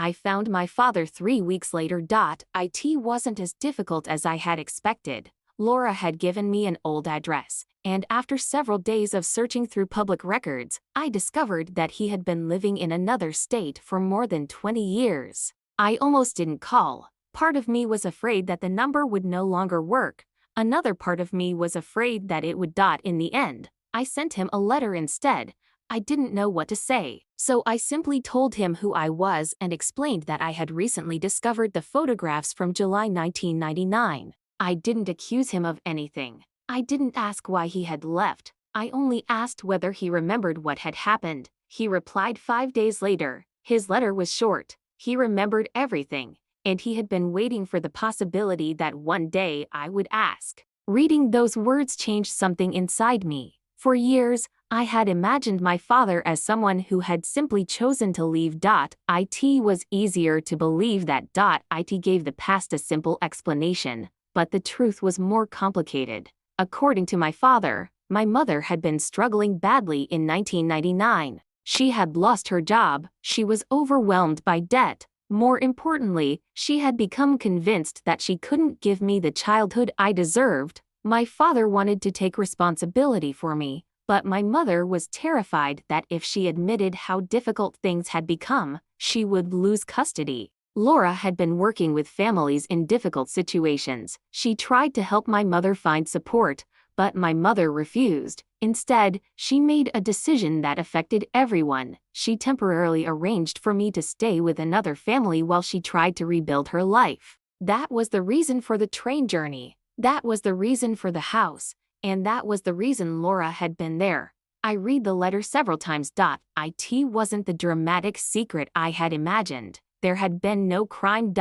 I found my father 3 weeks later. It wasn't as difficult as I had expected. Laura had given me an old address, and after several days of searching through public records, I discovered that he had been living in another state for more than 20 years. I almost didn't call. Part of me was afraid that the number would no longer work. Another part of me was afraid that it would. In the end, I sent him a letter instead. I didn't know what to say, so I simply told him who I was and explained that I had recently discovered the photographs from July 1999. I didn't accuse him of anything. I didn't ask why he had left. I only asked whether he remembered what had happened. He replied 5 days later. His letter was short. He remembered everything, and he had been waiting for the possibility that one day I would ask. Reading those words changed something inside me. For years, I had imagined my father as someone who had simply chosen to leave. It was easier to believe that. It gave the past a simple explanation, but the truth was more complicated. According to my father, my mother had been struggling badly in 1999. She had lost her job, she was overwhelmed by debt. More importantly, she had become convinced that she couldn't give me the childhood I deserved. My father wanted to take responsibility for me, but my mother was terrified that if she admitted how difficult things had become, she would lose custody. Laura had been working with families in difficult situations. She tried to help my mother find support, but my mother refused. Instead, she made a decision that affected everyone. She temporarily arranged for me to stay with another family while she tried to rebuild her life. That was the reason for the train journey. That was the reason for the house. And that was the reason Laura had been there. I read the letter several times. It wasn't the dramatic secret I had imagined. There had been no crime.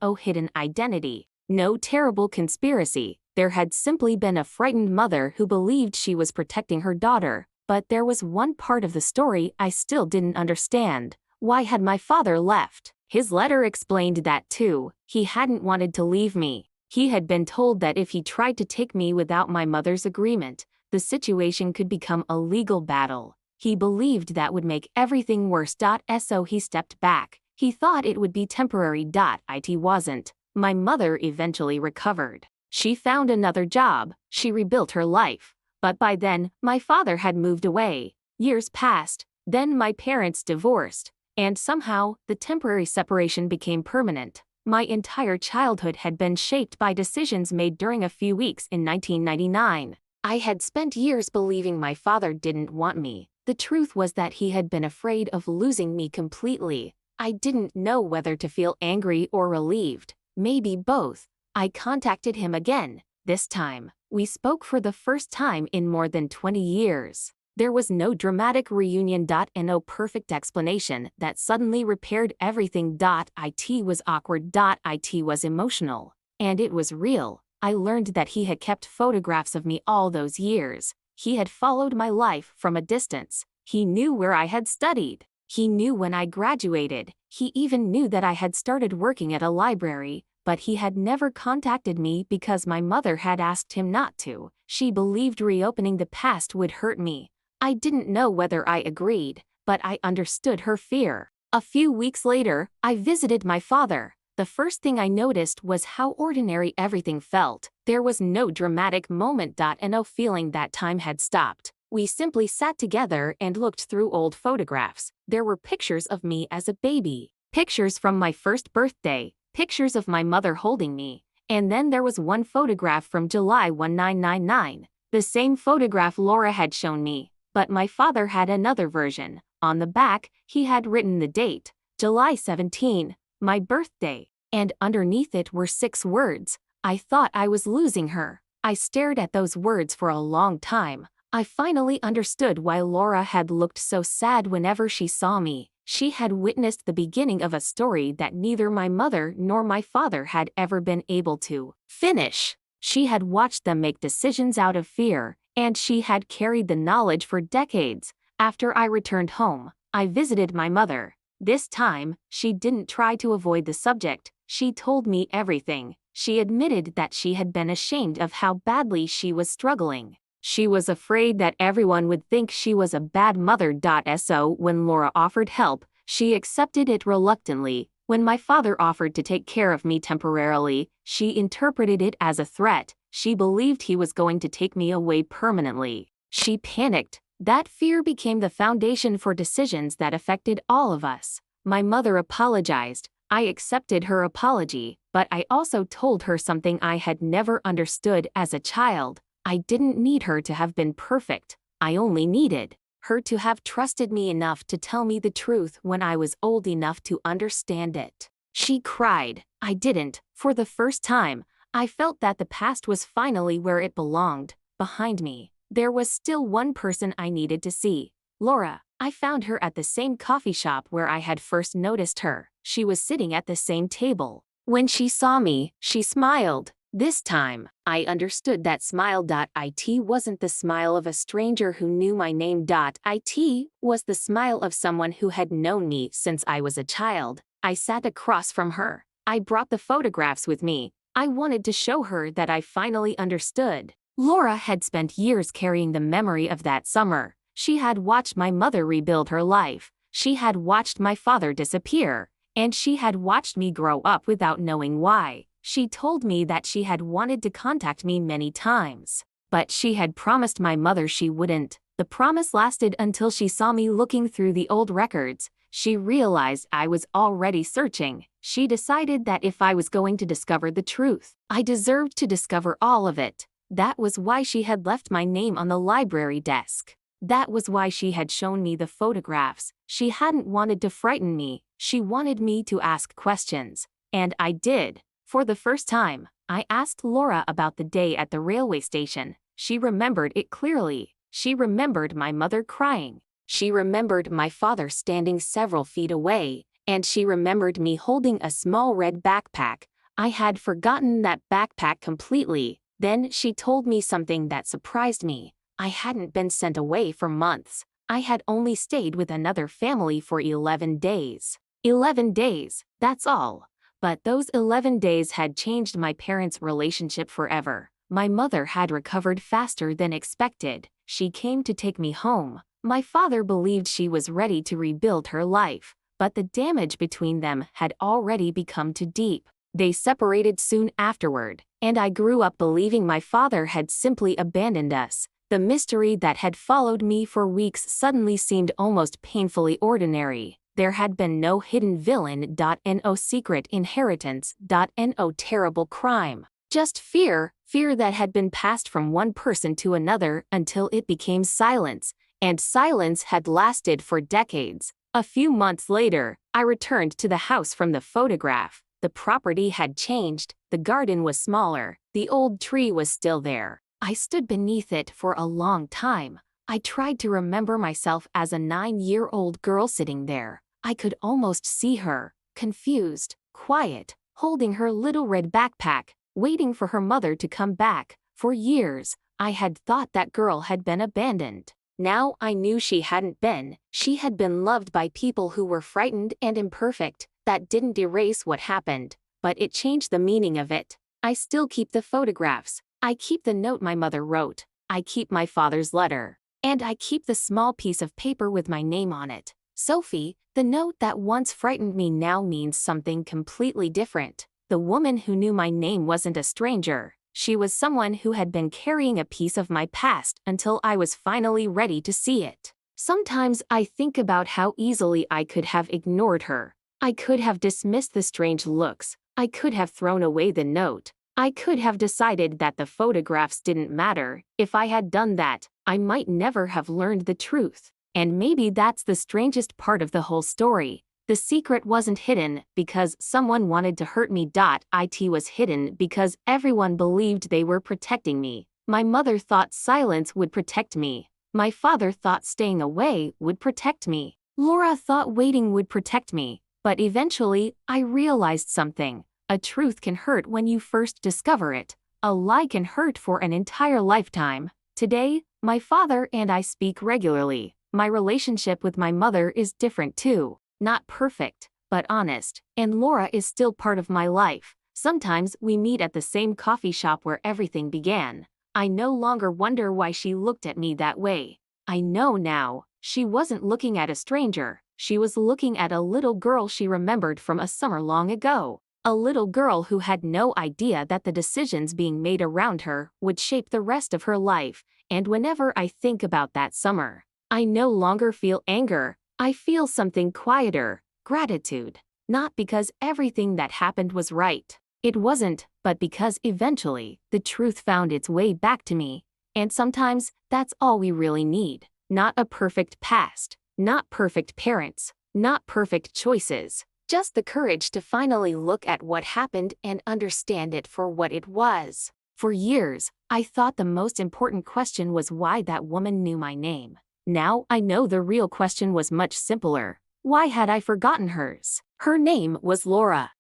No hidden identity. No terrible conspiracy. There had simply been a frightened mother who believed she was protecting her daughter. But there was one part of the story I still didn't understand. Why had my father left? His letter explained that too. He hadn't wanted to leave me. He had been told that if he tried to take me without my mother's agreement, the situation could become a legal battle. He believed that would make everything worse. So he stepped back. He thought it would be temporary. It wasn't. My mother eventually recovered. She found another job. She rebuilt her life. But by then, my father had moved away. Years passed. Then my parents divorced. And somehow, the temporary separation became permanent. My entire childhood had been shaped by decisions made during a few weeks in 1999. I had spent years believing my father didn't want me. The truth was that he had been afraid of losing me completely. I didn't know whether to feel angry or relieved. Maybe both. I contacted him again. This time, we spoke for the first time in more than 20 years. There was no dramatic reunion. And no perfect explanation that suddenly repaired everything. It was awkward. It was emotional. And it was real. I learned that he had kept photographs of me all those years. He had followed my life from a distance. He knew where I had studied. He knew when I graduated. He even knew that I had started working at a library, but he had never contacted me because my mother had asked him not to. She believed reopening the past would hurt me. I didn't know whether I agreed, but I understood her fear. A few weeks later, I visited my father. The first thing I noticed was how ordinary everything felt. There was no dramatic moment. And no feeling that time had stopped. We simply sat together and looked through old photographs. There were pictures of me as a baby, pictures from my first birthday, pictures of my mother holding me, and then there was one photograph from July 1999, the same photograph Laura had shown me. But my father had another version. On the back, he had written the date, July 17, my birthday, and underneath it were 6 words. I thought I was losing her. I stared at those words for a long time. I finally understood why Laura had looked so sad whenever she saw me. She had witnessed the beginning of a story that neither my mother nor my father had ever been able to finish. She had watched them make decisions out of fear, and she had carried the knowledge for decades. After I returned home, I visited my mother. This time, she didn't try to avoid the subject. She told me everything. She admitted that she had been ashamed of how badly she was struggling. She was afraid that everyone would think she was a bad mother. So when Laura offered help, she accepted it reluctantly. When my father offered to take care of me temporarily, she interpreted it as a threat. She believed he was going to take me away permanently. She panicked. That fear became the foundation for decisions that affected all of us. My mother apologized. I accepted her apology, but I also told her something I had never understood as a child. I didn't need her to have been perfect. I only needed her to have trusted me enough to tell me the truth when I was old enough to understand it. She cried. I didn't. For the first time, I felt that the past was finally where it belonged, behind me. There was still one person I needed to see. Laura. I found her at the same coffee shop where I had first noticed her. She was sitting at the same table. When she saw me, she smiled. This time, I understood that smile.it wasn't the smile of a stranger who knew my name. It was the smile of someone who had known me since I was a child. I sat across from her. I brought the photographs with me. I wanted to show her that I finally understood. Laura had spent years carrying the memory of that summer. She had watched my mother rebuild her life. She had watched my father disappear. And she had watched me grow up without knowing why. She told me that she had wanted to contact me many times. But she had promised my mother she wouldn't. The promise lasted until she saw me looking through the old records. She realized I was already searching. She decided that if I was going to discover the truth, I deserved to discover all of it. That was why she had left my name on the library desk. That was why she had shown me the photographs. She hadn't wanted to frighten me. She wanted me to ask questions. And I did. For the first time, I asked Laura about the day at the railway station. She remembered it clearly. She remembered my mother crying. She remembered my father standing several feet away. And she remembered me holding a small red backpack. I had forgotten that backpack completely. Then she told me something that surprised me. I hadn't been sent away for months. I had only stayed with another family for 11 days. 11 days, that's all. But those 11 days had changed my parents' relationship forever. My mother had recovered faster than expected. She came to take me home. My father believed she was ready to rebuild her life, but the damage between them had already become too deep. They separated soon afterward, and I grew up believing my father had simply abandoned us. The mystery that had followed me for weeks suddenly seemed almost painfully ordinary. There had been no hidden villain. No secret inheritance. No terrible crime. Just fear that had been passed from one person to another until it became silence, and silence had lasted for decades. A few months later, I returned to the house from the photograph. The property had changed. The garden was smaller. The old tree was still there. I stood beneath it for a long time. I tried to remember myself as a 9-year-old girl sitting there. I could almost see her, confused, quiet, holding her little red backpack, waiting for her mother to come back. For years, I had thought that girl had been abandoned. Now I knew she hadn't been. She had been loved by people who were frightened and imperfect. That didn't erase what happened, but it changed the meaning of it. I still keep the photographs. I keep the note my mother wrote. I keep my father's letter. And I keep the small piece of paper with my name on it. Sophie, the note that once frightened me now means something completely different. The woman who knew my name wasn't a stranger. She was someone who had been carrying a piece of my past until I was finally ready to see it. Sometimes I think about how easily I could have ignored her. I could have dismissed the strange looks. I could have thrown away the note. I could have decided that the photographs didn't matter. If I had done that, I might never have learned the truth. And maybe that's the strangest part of the whole story. The secret wasn't hidden because someone wanted to hurt me. It was hidden because everyone believed they were protecting me. My mother thought silence would protect me. My father thought staying away would protect me. Laura thought waiting would protect me. But eventually, I realized something. A truth can hurt when you first discover it. A lie can hurt for an entire lifetime. Today, my father and I speak regularly. My relationship with my mother is different too. Not perfect, but honest. And Laura is still part of my life. Sometimes we meet at the same coffee shop where everything began. I no longer wonder why she looked at me that way. I know now, she wasn't looking at a stranger. She was looking at a little girl she remembered from a summer long ago. A little girl who had no idea that the decisions being made around her would shape the rest of her life, and whenever I think about that summer, I no longer feel anger. I feel something quieter, gratitude. Not because everything that happened was right. It wasn't, but because eventually, the truth found its way back to me. And sometimes, that's all we really need. Not a perfect past, not perfect parents, not perfect choices. Just the courage to finally look at what happened and understand it for what it was. For years, I thought the most important question was why that woman knew my name. Now I know the real question was much simpler. Why had I forgotten hers? Her name was Laura.